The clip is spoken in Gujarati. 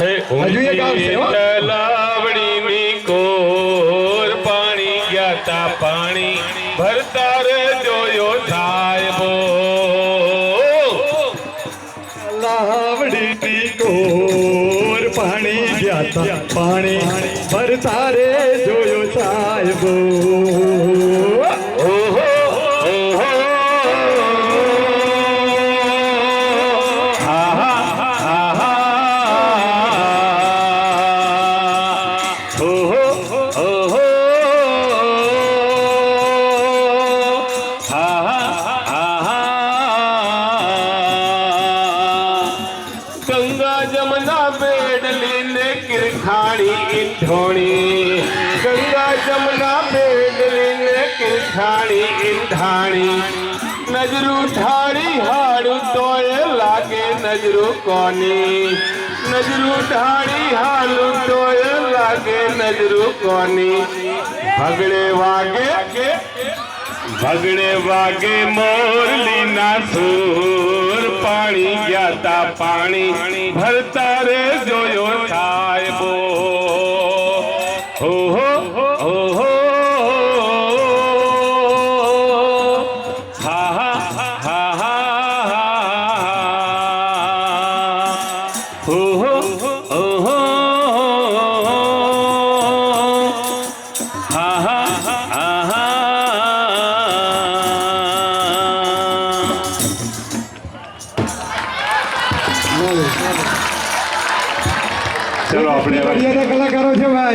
હજુ એક આવશે હો. તલાવડીની કોર પાણી ગયા તા પાણી ભરતા રે જોયો સાહેબો લાવડીની કોર પાણી ગયા તા પાણી ભરતા રે જોયો સાહેબો. ઓહો ઓહો આહા આહા ઓહો ઓહો આહા આહા ગંગા જમના બેડલી ને કિરખાણી ઈંધોણી ગંગા જમના બેડલી ને કિરખાણી ઈંધાણી નજરું ઢાળી હાડું તોય લાગે નજરું કોની નજરું ઢાળી હાલું તોય લાગે નજરું કોની ભગડે વાગે મોરલી ના સૂર પાણી ગયા તા પાણી ભરતા રે જોયો સાહેબો ઓહો ઓહો હા હા હા હા ઓહો ઓહો હા હા હા ચલો આપણે કલાકારો છે ભાઈ.